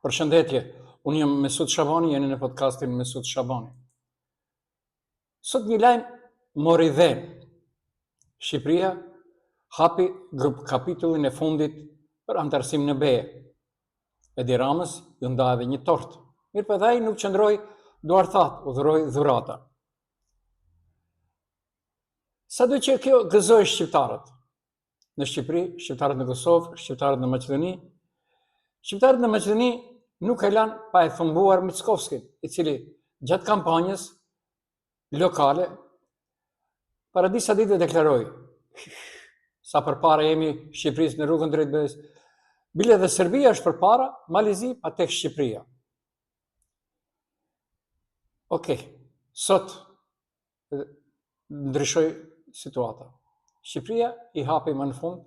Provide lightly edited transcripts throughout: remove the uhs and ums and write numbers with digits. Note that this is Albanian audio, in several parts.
Përshëndetje, unë jam Mesut Shabani, jeni në podcastin Mesut Shabani. Sot një lajmë mori dhe. Shqipëria hapi kapitullin e fundit për antarësim në BE. Edi Ramës ju nda edhe një tort. Mirë për dhe ai nuk qëndroj duarthat, u dhuroj dhurata. Sa do që kjo gëzoj shqiptarët? Në Shqipëri, shqiptarët në Kosovë, shqiptarët në Maqedoni. Shqiptarët në Maqedoni nuk e lanë pa e thumbuar Mickovskij, i cili gjatë kampanjës lokale para disa ditëve deklaroi: sa përpara jemi Shqipërisë në rrugën drejt BE-s, bile dhe Serbia është përpara, Malizi pa tek Shqipëria. Okej, sot ndryshoi situata. Shqipëria i hapi më në fund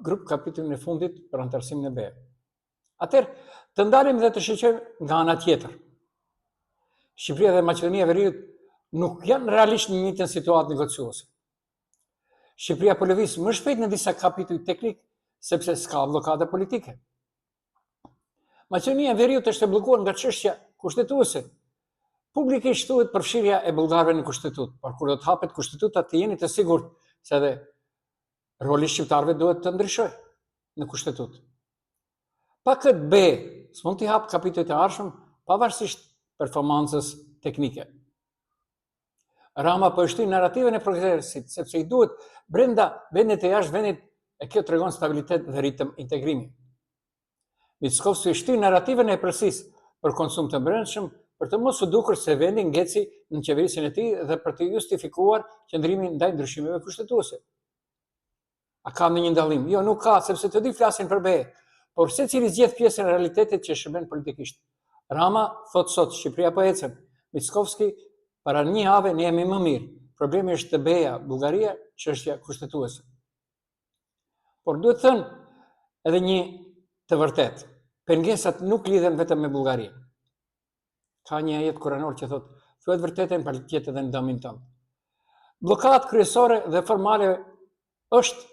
grup kapitullin e fundit për antarësimin e BE. Atëherë, të ndalim dhe të shoqërojmë nga ana tjetër. Shqipëria dhe Maqedonia e Veriut nuk janë realisht në njëjtën situatë negociuese. Shqipëria po lëviz më shpejt në disa kapituj teknik sepse s'ka bllokade politike. Maqedonia e Veriut është e bllokuar nga çështja kushtetuese. Publikisht thuhet përfshirja e bullgarëve në kushtetutë, por kur do të hapet kushtetuta të jeni të sigurt se edhe roli i shqiptarëve duhet të ndryshojë në kushtetutë. Pa këtë BE, s'mund t'i hap kapitujt e ardhshëm pavarësisht performancës teknike. Rama po e shtyn narrativën e progresit, sepse i duhet brenda vendit e jashtë vendit, e kjo tregon stabilitet dhe ritëm integrimi. Mickovskij shtyn narrativën e epërsis për konsum të brendshëm, për të mos u dukur se vendi ngeci në qeverisjen e tij dhe për të justifikuar qëndrimin ndaj ndryshimeve kushtetuese. A ka ndonjë dallim? Jo, nuk ka, sepse të dy flasin për BE, por secili zgjedh pjesën e realitetit që shërben politikisht. Rama thot sot Shqipëria po ecën, Mickovskij para një jave ne jemi më mirë. Problemi është të BE-ja, Bullgaria, çështja kushtetuese. Por duhet thënë edhe një të vërtet. Pengesat nuk lidhen vetëm me Bullgarinë. Ka një ajet kuranor që thot: thuhet vërtetën për tjetë edhe në dëmin tënd. Bllokadat kryesore dhe formale është,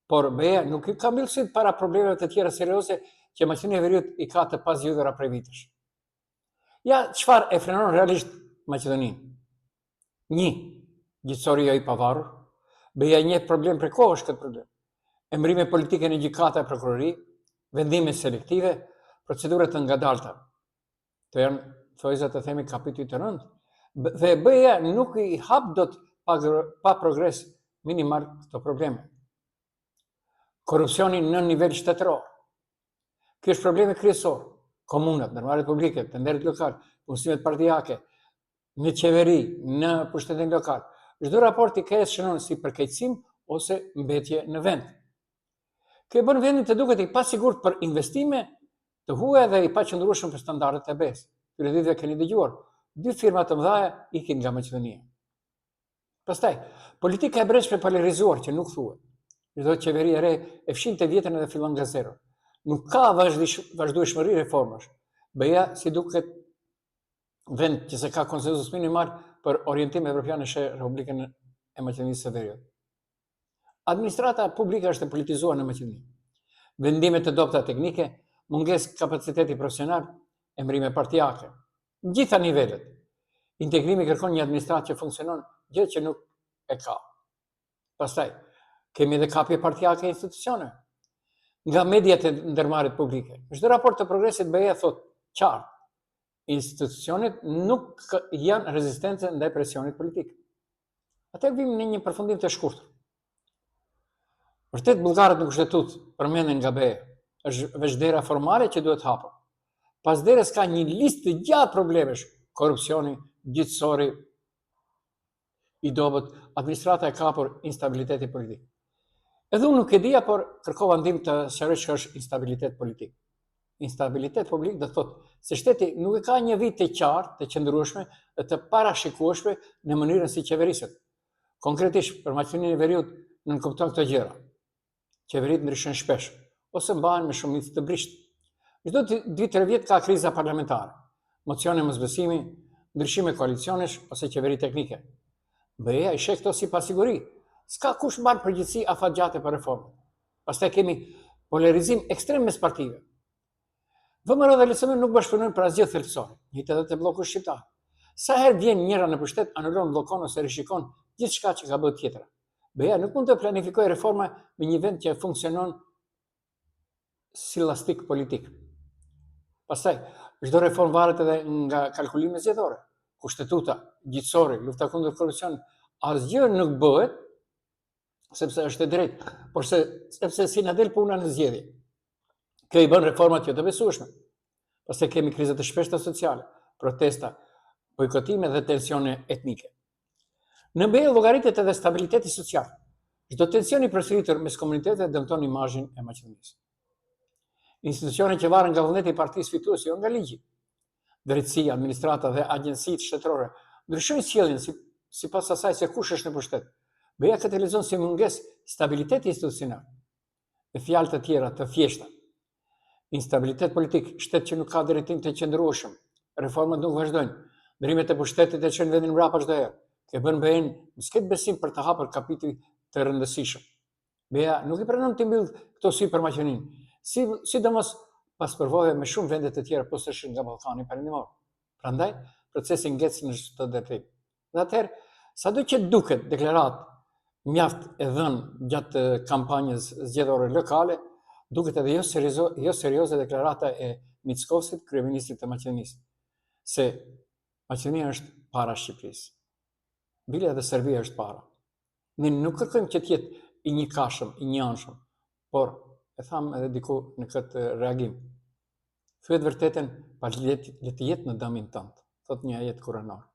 por BE nuk ka mbillësit para problemeve të tjera serioze që Maqedonia e Veriut i ka të pasgjidhura prej vitesh. Ja, çfarë e frenon realisht Maqedoninë? 1. Gjyqësori jo i pavarur. BE-ja një problem për kohë është këtë problem. Emërime politike në gjykata e prokurori, vendime selektive, procedurat të ngadalta. Të janë thojza të themi kapituj të rënd. Dhe BE-ja nuk i hap dot pa progres minimal këto probleme. Korupcioni në nivel shtetëror. Ky është problemi kryesor. Komunat, ndërmarrjet publike, tenderët lokal, punësimet partijake, në qeveri, në pushtetin lokal. Çdo raport i KS shënon si përkeqësim ose mbetje në vend. Kjo bën vendin të duket i pasigurt për investime, të huaja dhe i paqëndrueshëm për standardet e BE-s. Këtyre ditëve keni dëgjuar, 2 firma të mëdha ikin nga Maqedonia. Pastaj, politika e brendshme polarizuar që nuk thuhet. Çdo qeveri e re e fshin të vjetën edhe fillon nga zero. Nuk ka vazhdueshmëri reformash. BE-ja si duket vend që se ka konsensus minimal për orientim evropian në Republikën e Maqedonisë së Veriut. Administrata publike është e politizuar në Maqedoni. Vendime të dobta teknike, mungesë kapaciteti profesional, emërime partijake. Në gjitha nivelet. Integrimi kërkon një administratë që funksionon, gjë që nuk e ka. Pastaj, kemi edhe kapje partijake e institucione. Nga mediat e ndërmarrjet publike. Çdo raport të progresit BE thot qartë: institucionet nuk janë rezistente ndaj presionit politik. Atë vim në një përfundim të shkurtër. Vërtet bullgarët në kushtetutë përmenden nga BE, është veçdera formale që duhet hapur. Pas derës ka një listë të gjatë problemesh: korrupsioni, gjyqësori i dobët, administrata e kapur, instabiliteti politik. Edhe unë nuk e dija, por kërkova ndihmë të sqaroj ç'ka është instabilitet politik. Instabilitet politik do thotë se shteti nuk e ka një vit të qartë, të qëndrueshme dhe të parashikueshme në mënyrën si qeveriset. Konkretisht për Maqedoninë e Veriut nënkupton këto gjëra. Qeveritë ndryshojnë shpesh ose mbahen me shumicë të brisht. Çdo 2-3 vjet ka kriza parlamentare, mocione mosbesimi, ndryshime koalicionesh ose qeveri teknike. BE-ja i sheh këto si pasiguri. S'ka kush mban përgjegjësi afatgjate për reformën. Pastaj kemi polarizim ekstrem mes partive. VMRO dhe LSM nuk bashkëpunojnë për asgjë thelbësore, njëjtë edhe te bloku shqiptar. Sa herë vjen njëra në pushtet, anulon, bllokon ose rishikon gjithçka që ka bërë tjetra. BE nuk mund të planifikojë reforma me një vend që funksionon si lastik politik. Pastaj, çdo reformë varet edhe nga kalkulime zgjedhore. Kushtetuta, gjyqësori, lufta kundër korrupsionit, asgjë nuk bëhet sepse është e drejtë, por sepse si na del puna në zgjedhje. Kjo i bën reformat jo të besueshme. Pastaj kemi krizat e shpeshta sociale, protesta, bojkotime dhe tensione etnike. Në BE llogaritet edhe stabiliteti social. Çdo tension i përsëritur mes komuniteteve dëmton imazhin e Maqedonisë. Institucionet që varen nga vullneti i partisë fituese, jo nga ligji. Drejtësia, administrata dhe agjencitë shtetërore ndryshojnë sjelljen sipas asaj se kush është në pushtet. BE karakterizohen si mungesë stabiliteti institucional. Me fjalë të tjera të thjeshta. Instabilitet politik, shtet që nuk ka drejtim të qëndrueshëm, reformat nuk vazhdojnë, ndrimet e pushtetit e çojnë vendin mbrapa çdo herë. Kjo bën BE-n mos ketë besim për të hapur kapituj të rëndësishëm. BE nuk i pranon të mbyll këto sy për Maqedoninë, sidomos pas përvojave me shumë vende të tjera posaçërisht nga Ballkani Perëndimor. Prandaj, procesi ngec në çdo drejtim. Dhe atëherë, sado që duket deklaratë mjaft e dhënë gjatë kampanjës zgjedhore lokale, duket edhe jo serioze deklarata e Mickovskit, kryeministrit të Maqedonisë, se Maqedonia është para Shqipërisë. Bile edhe Serbia është para. Ne nuk kërkojmë që të jetë i njëkashëm, i njëanshëm, por e tham edhe diku në këtë reagim. Thuhet vërtetën, pa le të jetë në dëmin tënd, thot një ajet kuranor.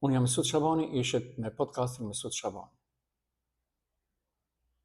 Unë jam Mesut Shabani, ishit me podcastin Mesut Shabani.